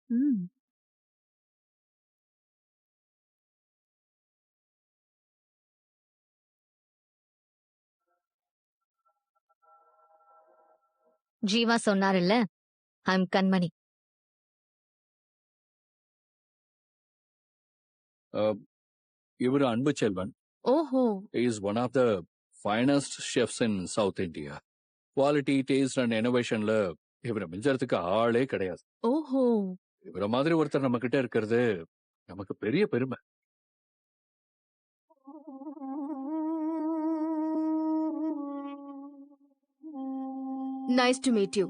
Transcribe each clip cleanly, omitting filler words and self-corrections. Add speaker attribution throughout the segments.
Speaker 1: ம்.
Speaker 2: ஜீவா சொன்னாருல்ல, ஐம் கண்மணி.
Speaker 3: இவரு அன்பு செல்வன்.
Speaker 1: ஓஹோ!
Speaker 3: He is one of the finest chefs in South India. Quality, taste and இனோவேஷன்ல இவரை மிஞ்சறதுக்கு ஆளே கிடையாது.
Speaker 1: ஓஹோ!
Speaker 3: இவர மாதிரி ஒருத்தர் நம்ம கிட்ட இருக்கிறது நமக்கு பெரிய பெருமை.
Speaker 1: Nice to meet you.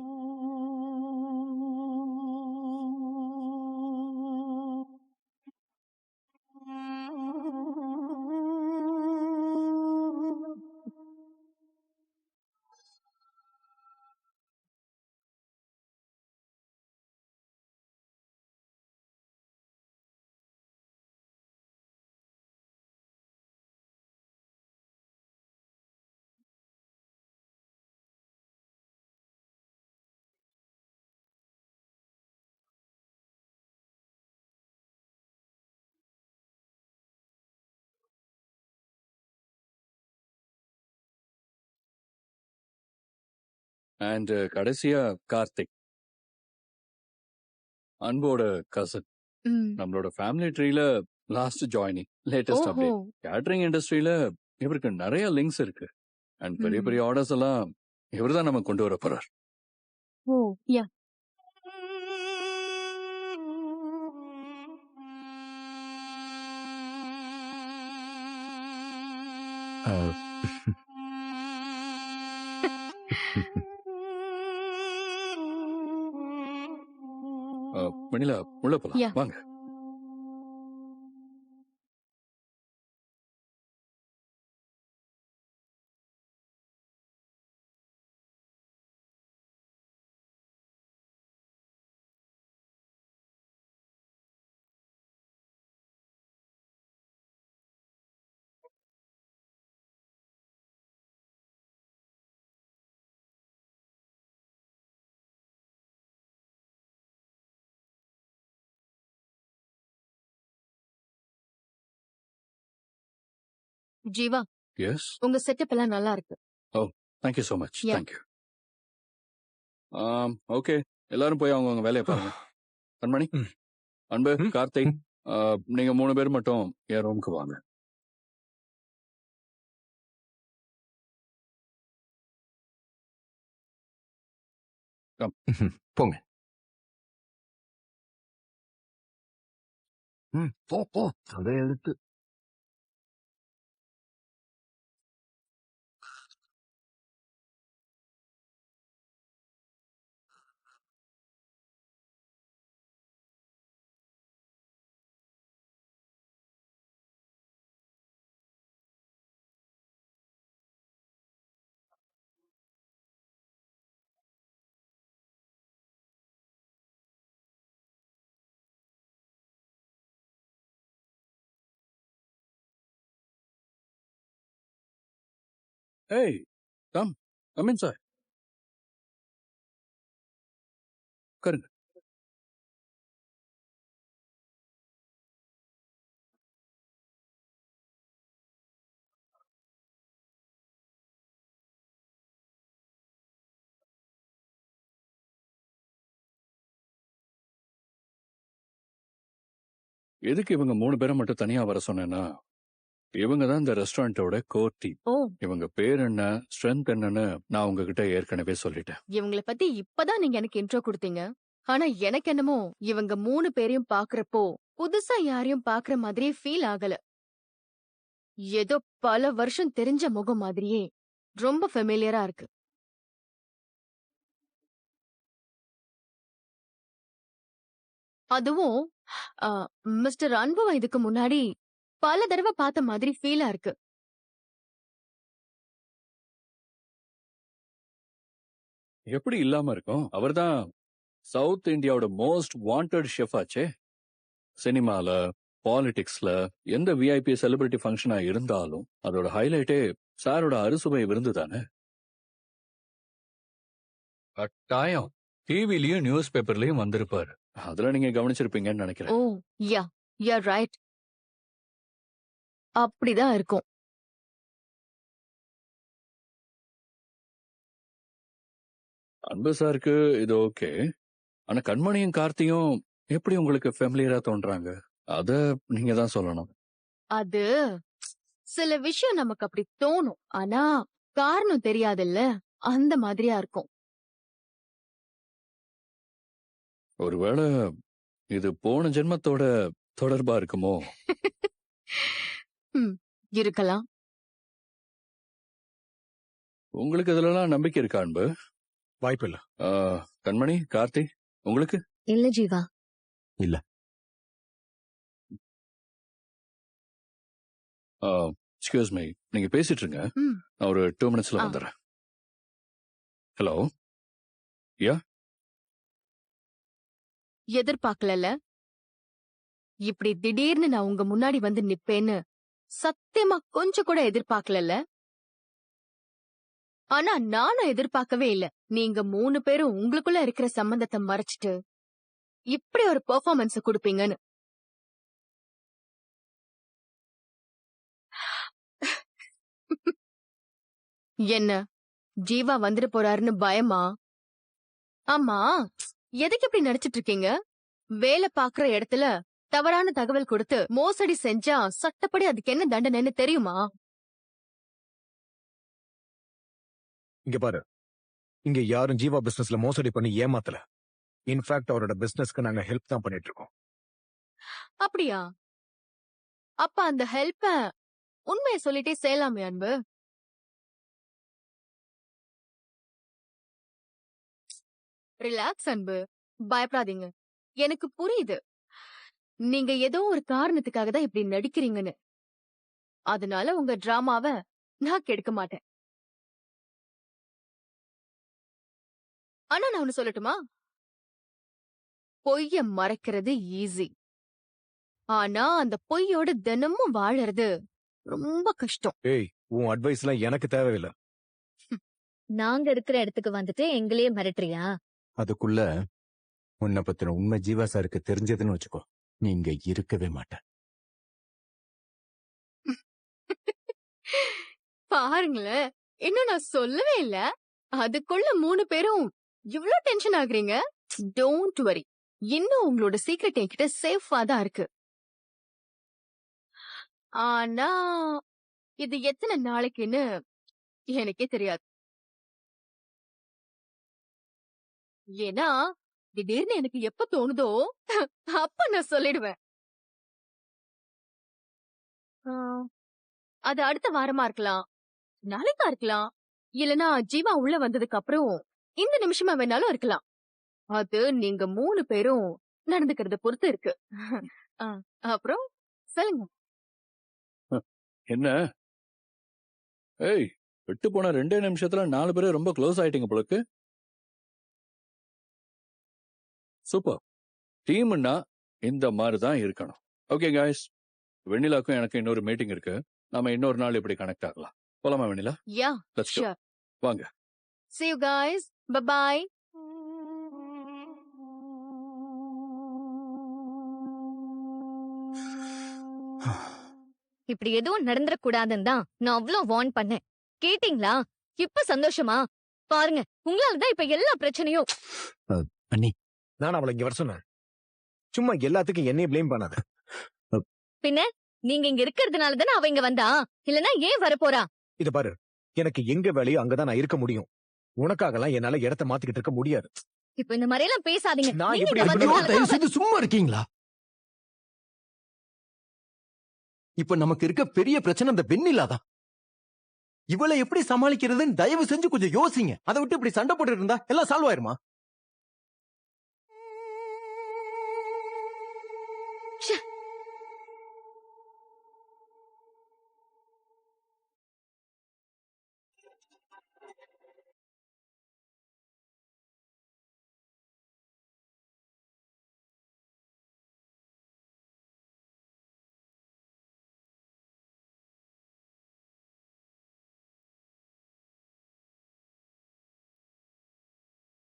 Speaker 3: And கடைசியா கார்த்திக், அன்போட கசன்.
Speaker 1: ம்.
Speaker 3: நம்மளோட ஃபேமிலி ட்ரீல லாஸ்ட் ஜாயினிங், லேட்டஸ்ட்
Speaker 1: ஓஹோ!
Speaker 3: அப்டேட். கேட்டரிங் இண்டஸ்ட்ரியில இவருக்கு நிறைய லிங்க்ஸ் இருக்கு. அண்ட் பெரிய
Speaker 1: ம்.
Speaker 3: பெரிய ஆர்டர்ஸ் எல்லாம் இவர்தான் நம்ம கொண்டு வர போறார்.
Speaker 1: ஓ! யா.
Speaker 3: வெண்ணிலா, உள்ள போலாம்
Speaker 1: யா.
Speaker 3: வாங்க.
Speaker 1: ஜீவா,
Speaker 3: எஸ்.
Speaker 1: உங்க செட்டப் எல்லாம் நல்லா இருக்கு.
Speaker 3: Thank you so much.
Speaker 1: Yeah.
Speaker 3: Thank you. Okay, எல்லாரும் போய் அவங்க வேலையை பாருங்க. கண்மணி,
Speaker 4: ம்.
Speaker 3: அன்பு,
Speaker 4: ம்.
Speaker 3: கார்த்திக், நீங்க 3 பேர் மட்டும் என் ரூமுக்கு வாங்க.
Speaker 4: போங்க. போ போ. அதை எடுத்து
Speaker 3: ஏய், கம் இன்சைட். உட்காருங்க. எதுக்கு இவங்க 3 பேரை மட்டும் தனியா வர சொன்னேன்னா, இவங்க தான் இந்த ரெஸ்டாரண்டோட கோர் டீம்.
Speaker 1: ஓ!
Speaker 3: இவங்க பேர் என்ன, ஸ்ட்ரென்த் என்னன்னு நான் உங்ககிட்ட ஏற்கனவே சொல்லிட்டேன்.
Speaker 1: இவங்கள பத்தி இப்பதான் நீங்க எனக்கு இன்ட்ரோ குடுத்தீங்க. ஆனா எனக்கு என்னமோ இவங்க 3 பேரையும் பாக்குறப்போ புதுசா யாரையும் பாக்குற மாதிரியே ஃபீல் ஆகல. ஏதோ பல வருஷம் தெரிஞ்ச முகம் மாதிரியே ரொம்ப ஃபெமிலியரா இருக்கு. அதுவும் அ, மிஸ்டர் அன்புவ இதுக்கு முன்னாடி பல தடவை பார்த்த மாதிரி ஃபீலா இருக்கு.
Speaker 3: எப்படி இல்லாம இருக்கும்? அவர்தான் சவுத் இந்தியாவோட மோஸ்ட் வாண்டட் ஷெஃப் ஆச்சே. சினிமால, பாலிடிக்ஸ்ல எந்த விஐபி செலிபிரிட்டி ஃபங்க்ஷனா இருந்தாலும் அதோட ஹைலைட்டே சாரோட அறுசுவை விருந்து தானே. கட்டாயம் டிவிலயும் நியூஸ் பேப்பர்லயும் வந்திருப்பாரு. அதுல நீங்க கவனிச்சிருப்பீங்கன்னு
Speaker 1: ஓ
Speaker 3: நினைக்கிறேன்.
Speaker 1: Yeah you right. அப்படிதான் இருக்கும்.
Speaker 3: அன்பு சாருக்கு இது ஓகே. ஆனா கண்மணியும் கார்த்தியும் எப்படி உங்களுக்கு ஃபெமிலியரா தோன்றாங்க? அத நீங்க தான் சொல்லணும்.
Speaker 1: அது சில விஷயம் நமக்கு அப்படி தோணும். ஆனா காரணம் தெரியாதுல்ல, அந்த மாதிரியா இருக்கும்.
Speaker 3: ஒருவேளை இது போன ஜென்மத்தோட தொடர்பா இருக்குமோ?
Speaker 1: ம், இருக்கலாம்.
Speaker 3: உங்களுக்கு இதுலலாம் நம்பிக்கை இருக்கா அன்பு?
Speaker 4: வாய்ப்பில்ல.
Speaker 3: ஆ, கண்மணி, கார்த்தி, உங்களுக்கு?
Speaker 2: இல்ல ஜீவா.
Speaker 3: எக்ஸ்கியூஸ் மீ, நீங்க பேசிட்டு இருங்க.
Speaker 1: ம்,
Speaker 3: நான் ஒரு 2 மினிட்ஸ்ல
Speaker 1: ஆ.
Speaker 3: வந்துடுறேன். ஹலோ, யா,
Speaker 1: எதிர்பார்க்கலல. இப்படி திடீர்னு நான் உங்க முன்னாடி வந்து நிப்பேன்னு சத்தியமா கொஞ்சம் கூட எதிர்பார்க்கலல. ஆனா நானும் எதிர்பார்க்கவே இல்ல. நீங்க 3 பேரும் உங்களுக்குள்ள இருக்கிற சம்பந்தத்தை மறைச்சிட்டு இப்படி ஒரு பெர்ஃபார்மன்ஸ் குடுப்பீங்கன்னு. என்ன ஜீவா வந்துட்டு போறாருன்னு பயமா? ஆமா, எதுக்கு இப்படி நடிச்சிட்டு இருக்கீங்க? வேலை பாக்குற இடத்துல தவறான தகவல் கொடுத்து மோசடி செஞ்சா சட்டப்படி அதுக்கு என்ன தண்டனைன்னு தெரியுமா?
Speaker 4: இங்க பாரு, இங்க யாரும் ஜீவா பிசினஸ்ல மோசடி பண்ணி ஏமாத்தல. இன்ஃபேக்ட் அவரோட பிசினஸ்க்கு நாங்க ஹெல்ப் தான் பண்ணிட்டு இருக்கோம்.
Speaker 1: அப்படியா? அப்ப அந்த ஹெல்ப்ப உண்மையை சொல்லிட்டே செய்யலாமே அன்பு. ரிலாக்ஸ் அன்பு, பயப்படாதீங்க. எனக்கு புரியுது, நீங்க ஏதோ ஒரு காரணத்துக்காக தான் இப்படி நடிக்கிறீங்கன்னு. அதனால உங்க டிராமாவ நான் கெடுக்க மாட்டேன். ஆனா நான் ஒண்ணு சொல்லட்டுமா? பொய்ய மறைக்கிறது ஈஸி. ஆனா அந்த பொய்யோட தினமும் வாழறது ரொம்ப கஷ்டம்.
Speaker 4: ஏய், உன் அட்வைஸ் எல்லாம் எனக்கு தேவையில்லை.
Speaker 2: நாங்க இருக்கிற இடத்துக்கு வந்துட்டு எங்களையே மிரட்டுறியா?
Speaker 5: அதுக்குள்ள உன்னை பத்தின உண்மை ஜீவா சாருக்கு தெரிஞ்சதுன்னு வச்சுக்கோ, நீ இங்க இருக்கவே மாட்ட.
Speaker 1: பாருங்களேன், இன்னும் நான் சொல்லவே இல்ல. அதுக்குள்ள 3 பேரும் இவ்ளோ டென்ஷன் ஆகுறீங்க. டோன்ட் வரி, இன்னும் உங்களோட சீக்ரெட் என்கிட்ட சேஃபா தான் இருக்கு. ஆனா இது எத்தனை நாளைக்குன்னு எனக்கே தெரியாது. ஏன்னா திடீர்னு எனக்கு எப்ப தோணுதோ அப்ப நான் சொல்லிடுவேன். ஆ, அது அடுத்த வாரமா இருக்கலாம், நாளைக்கா இருக்கலாம், இல்லனா ஜீவா உள்ள வந்ததுக்கு அப்புறம் இந்த நிமிஷமா வேணாலும் இருக்கலாம். அது நீங்க 3 பேரும் நடந்துக்கிறத பொறுத்து இருக்கு. ஆ, அப்புறம் சொல்லுங்க.
Speaker 3: என்ன? ஏய், விட்டு போன 2 நிமிஷத்துல 4 பேரும் ரொம்ப க்ளோஸ் ஆயிட்டீங்க போலக்கு. சூப்பர். டீம்னா இந்த மாதிரி தான் இருக்கணும். ஓகே காய்ஸ், வெண்ணிலாக்கும் எனக்கு இன்னொரு மீட்டிங் இருக்கு. நாம இன்னொரு நாள் இப்படி கனெக்ட் ஆகலாம். போலாமா வெண்ணிலா?
Speaker 1: யா,
Speaker 3: லெட்ஸ் கோ.
Speaker 1: ஷூர்.
Speaker 3: வாங்க.
Speaker 1: See you guys. Bye-bye.
Speaker 2: இப்படி எதுவும் நடந்துடக்கூடாதுன்னு தான் நான் அவ்ளோ வார்ன் பண்ணேன். கேட்டீங்களா? இப்ப சந்தோஷமா? பாருங்க, உங்களாலதான் இப்ப எல்லா பிரச்சனையும்.
Speaker 5: அண்ணி,
Speaker 4: நான் அவளை இங்க வர சொன்னேன். சும்மா எல்லாத்துக்கும் என்னைய ப்ளேம் பண்ணாத.
Speaker 2: பின்ன நீங்க இங்க இருக்கிறதுனால தானே அவ இங்க வந்தா, இல்லனா ஏன் வரப்போறா?
Speaker 4: இத பாரு, எனக்கு எங்க வேலையோ அங்கதான் நான் இருக்க முடியும். உனக்காகலாம் என்னால இடத்த மாத்திக்கிட்டு இருக்க முடியாது.
Speaker 2: இப்ப இந்த மாதிரி எல்லாம் பேசாதீங்க.
Speaker 4: நான்
Speaker 2: நீங்க
Speaker 4: எப்படி
Speaker 2: இங்க
Speaker 4: இருக்கணும்?
Speaker 2: வந்ததுனால
Speaker 5: தயவு
Speaker 2: தான் அவ-
Speaker 5: செய்து சும்மா இருக்கீங்களா? இப்ப நமக்கு இருக்க பெரிய பிரச்சனை அந்த வெண்ணிலா தான். இவளை எப்படி சமாளிக்கிறதுன்னு தயவு செஞ்சு கொஞ்சம் யோசிங்க. அதை விட்டு இப்படி சண்டை போட்டு இருந்தா எல்லாம் சால்வ் ஆயிருமா?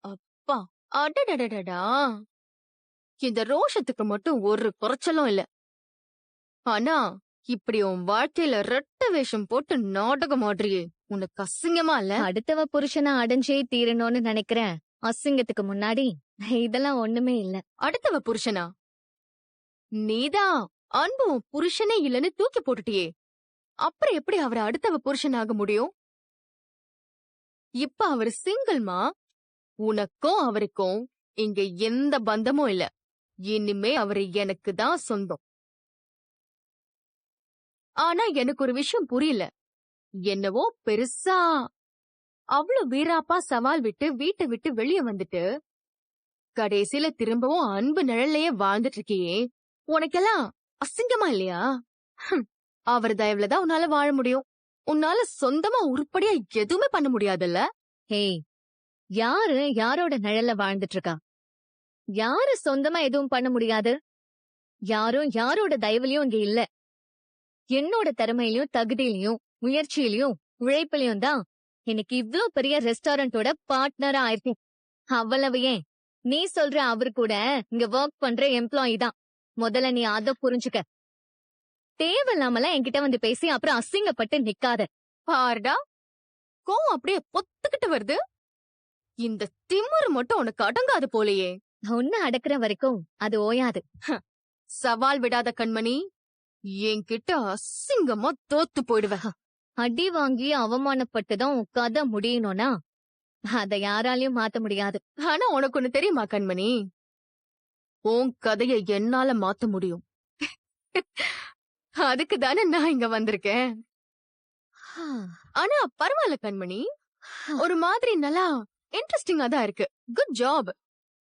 Speaker 1: அப்பா, அடடடடடா. இந்த ரோஷத்துக்கு மட்டும் ஒரு குறைச்சலும் இல்ல. ஆனா இப்படி உன் வாழ்க்கையில ரெட்ட வேஷம் போட்டு நாடகம் ஆடுறியே, உனக்கு அசிங்கமா இல்ல?
Speaker 2: அடுத்தவ புருஷனை அடைஞ்சே தீரணும்னு நினைக்கிறேன். அசிங்கத்துக்கு முன்னாடி இதெல்லாம் ஒண்ணுமே இல்ல.
Speaker 1: அடுத்தவ புருஷனா? நீதான் அன்பு உன் புருஷனே இல்லன்னு தூக்கி போட்டுட்டியே, அப்புறம் எப்படி அவரை அடுத்தவ புருஷனாக முடியும்? இப்ப அவர் சிங்கிள்மா. உனக்கும் அவருக்கும் இங்க எந்த பந்தமும் இல்ல. இனிமே அவரு எனக்கு தான் சொந்தம். ஆனா எனக்கு ஒரு விஷயம் புரியல. என்னவோ பெருசா அவ்ளோ வீராப்பா சவால் விட்டு வீட்டை விட்டு வெளியே வந்துட்டு கடைசியில திரும்பவும் அன்பு நிழல்லையே வாழ்ந்துட்டு இருக்கியே, உனக்கெல்லாம் அசிங்கமா இல்லையா? அவர் தயவுலதான் உன்னால வாழ முடியும். உன்னால சொந்தமா உருப்படியா எதுவுமே பண்ண முடியாதுல்ல?
Speaker 2: ஹேய், யாரு யாரோட நிழல்ல வாழ்ந்துட்டு இருக்கா? யாரு சொந்தமா எதுவும் பண்ண முடியாது? யாரும் யாரோட தயவுலயும் இங்க இல்ல. என்னோட திறமையிலயும் தகுதியிலயும் முயற்சியிலயும் உழைப்பிலையும் தான் எனக்கு இவ்ளோ பெரிய ரெஸ்டாரண்டோட பார்ட்னரா ஆயிருக்கேன். அவ்வளவு ஏன், நீ சொல்ற அவரு கூட இங்க ஒர்க் பண்ற எம்ப்ளாயி தான். முதல்ல நீ அத புரிஞ்சுக்க. தேவையில்லாமலாம் என்கிட்ட வந்து பேசி அப்புறம் அசிங்கப்பட்டு நிக்காத.
Speaker 1: பாருடா, கோவம் அப்படியே பொத்துக்கிட்டு வருது. இந்த திமிரு மட்டும் உனக்கு அடங்காது போலயே.
Speaker 2: ஒன்னு அடக்குற வரைக்கும் அது ஓயாது.
Speaker 1: சவால் விடாத கண்மணி, என்கிட்ட அசிங்கமா தோத்து போயிடுவ.
Speaker 2: அடி வாங்கி அவமானப்பட்டுதான் உன் கதை முடியணும்னா அத யாராலையும் மாத்த முடியாது.
Speaker 1: ஆனா உனக்கு ஒண்ணு தெரியுமா கண்மணி, உன் கதைய என்னால மாத்த முடியும். அதுக்கு தானே நான் இங்க வந்திருக்கேன். ஆனா பரவாயில்ல கண்மணி, ஒரு மாதிரி நல்லா இன்ட்ரெஸ்டிங்கா தான் இருக்கு. Good job.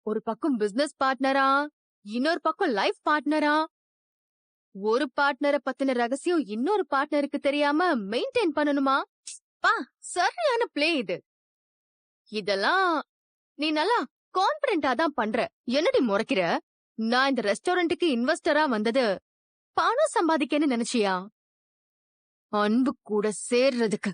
Speaker 1: ஒரு பக்கம் பிசினஸ் பார்ட்னரா, இன்னொரு பக்கம் லைஃப் பார்ட்னரா. ஒரு பார்ட்னரை பத்தின ரகசியம் இன்னொரு பார்ட்னருக்கு தெரியாம மெயின்டைன் பண்ணணுமா? பா, சரியான பிளே இது. இதெல்லாம் நீ நல்லா கான்பிடென்டா தான் பண்ற. என்னடி முறைக்கிற? நான் இந்த ரெஸ்டாரண்ட்டுக்கு இன்வெஸ்டரா வந்தது பணம் சம்பாதிக்கன்னு நினைச்சியா? அன்பு கூட சேர்றதுக்கு.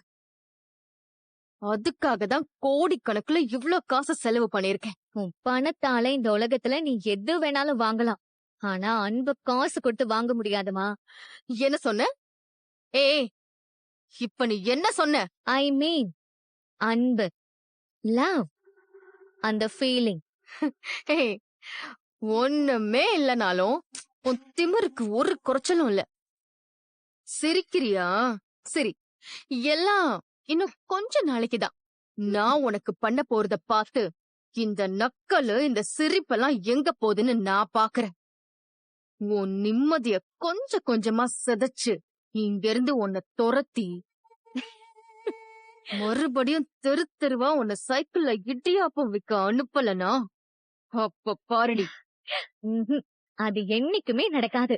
Speaker 1: அதுக்காக தான் கோடிக்கணக்குல இவ்ளோ காசு செலவு பண்ணிருக்கேன்.
Speaker 2: உன் பணத்தால இந்த உலகத்துல நீ எது வேணாலும் வாங்கலாம். ஆனா அன்பு காசு கொடுத்து வாங்க முடியாதுமா.
Speaker 1: என்ன சொன்ன? ஏய், இப்ப நீ என்ன சொன்ன?
Speaker 2: ஐ மீன் அன்பு, லவ், அந்த ஃபீலிங்.
Speaker 1: ஏய், ஒண்ணுமே இல்லனாலும் உன் திமிருக்கு ஒரு குறைச்சலும் இல்ல. சிரிக்கிறியா? சரி, எல்லாம் இன்னும் கொஞ்ச நாளைக்குதான். நான் உனக்கு பண்ண போறத பார்த்து இந்த நக்கலு இந்த சிரிப்பெல்லாம் எங்க போகுதுன்னு நான் பாக்குறேன். உன் நிம்மதிய கொஞ்சம் கொஞ்சமா சிதைச்சு இங்கிருந்து உன்னை துரத்தி மறுபடியும் தெரு தெருவா உன்னை சைக்கிள்ல இடியாப்பம் விக்க அனுப்பலனா அப்ப பாருடி.
Speaker 2: அது என்னைக்குமே நடக்காது.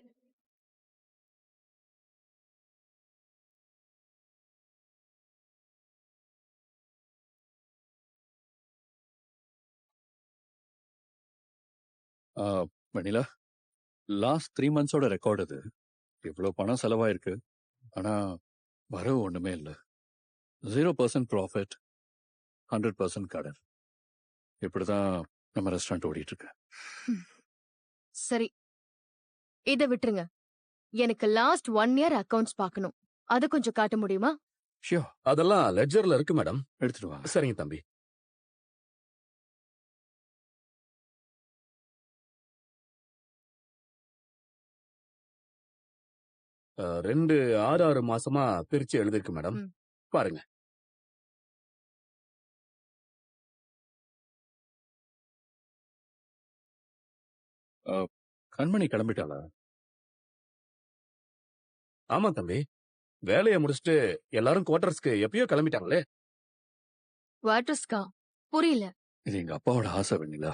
Speaker 3: வெண்ணிலா, லாஸ்ட் 3 மந்த்ஸோட ரெக்கார்டு இது. இவ்வளவு பணம் செலவாயிருக்கு, ஆனா வரவு ஒண்ணுமே இல்ல. 0% ப்ராஃபிட், 100% கடன். இப்படிதான் நம்ம ரெஸ்டாரண்ட் ஓடிட்டு இருக்கு.
Speaker 1: சரி, இத விட்டுருங்க. எனக்கு லாஸ்ட் 1 இயர் அக்கவுண்ட்ஸ் பார்க்கணும். அது கொஞ்சம் காட்ட முடியுமா?
Speaker 3: ஷியோ,
Speaker 6: அதெல்லாம் லெட்ஜர்ல இருக்கு மேடம்.
Speaker 3: எடுத்துட்டு வாங்க.
Speaker 6: சரிங்க தம்பி. ரெண்டு 6 மாசமா பிரிச்சு எழுதிருக்கு மேடம்.
Speaker 1: ம்.
Speaker 6: பாருங்க.
Speaker 3: கண்மணி கிளம்பிட்டாளா?
Speaker 6: ஆமா தம்பி, வேலையை முடிச்சுட்டு எல்லாரும் குவார்டர்ஸ்க்கு எப்பயோ கிளம்பிட்டாங்களே.
Speaker 1: குவார்டர்ஸ்கா? புரியல.
Speaker 3: இது எங்க அப்பாவோட ஆசை வெண்ணிலா.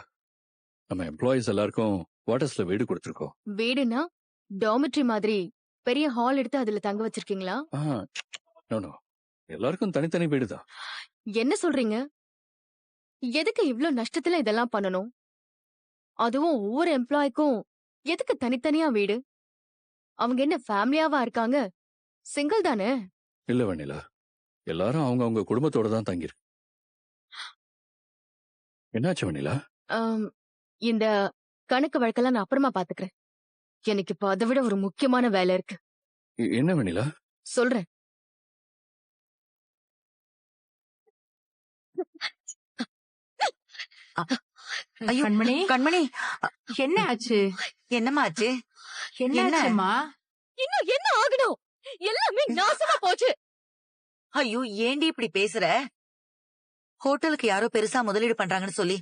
Speaker 3: நம்ம எம்ப்ளாயிஸ் எல்லாருக்கும் குவார்டர்ஸ்ல வீடு கொடுத்துருக்கோம்.
Speaker 1: வீடுனா டாமிட்ரி மாதிரி பெரிய ஹால் எடுத்து அதுல தங்க வச்சிருக்கீங்களா?
Speaker 3: நோ நோ, எல்லாருக்கும் தனித்தனி வீடுதான்.
Speaker 1: என்ன சொல்றீங்க? எதுக்கு இவ்ளோ நஷ்டத்துல இதெல்லாம் பண்ணணும்? அதுவும் ஒவ்வொரு எம்ப்ளாய்க்கும் எதுக்கு தனித்தனியா வீடு? அவங்க என்ன ஃபேமிலியாவா இருக்காங்க? சிங்கிள் தானே?
Speaker 3: இல்ல வெண்ணிலா, எல்லாரும் அவங்க அவங்க குடும்பத்தோட தான் தங்கிரு. என்னாச்சு வெண்ணிலா?
Speaker 1: ஆம், இந்த கணக்கு வழக்கெல்லாம் நான் அப்புறமா பாத்துக்கிறேன். எனக்கு இப்ப அதை விட ஒரு முக்கியமான வேலை இருக்கு.
Speaker 3: என்ன வெண்ணிலா?
Speaker 1: சொல்றேன்.
Speaker 7: ஐயோ
Speaker 8: கண்மணி
Speaker 7: கண்மணி,
Speaker 8: என்ன ஆச்சு?
Speaker 7: என்னம்மா ஆச்சு?
Speaker 8: என்ன
Speaker 7: என்ன?
Speaker 8: ஆச்சுமா?
Speaker 1: இன்னும் என்ன ஆகணும்? எல்லாமே நாசமா போச்சு.
Speaker 7: ஐயோ ஏண்டி இப்படி பேசுற? ஹோட்டலுக்கு யாரோ பெருசா முதலீடு பண்றாங்கன்னு சொல்லி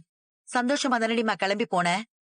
Speaker 7: சந்தோஷமா தானடிமா கிளம்பி போனேன்.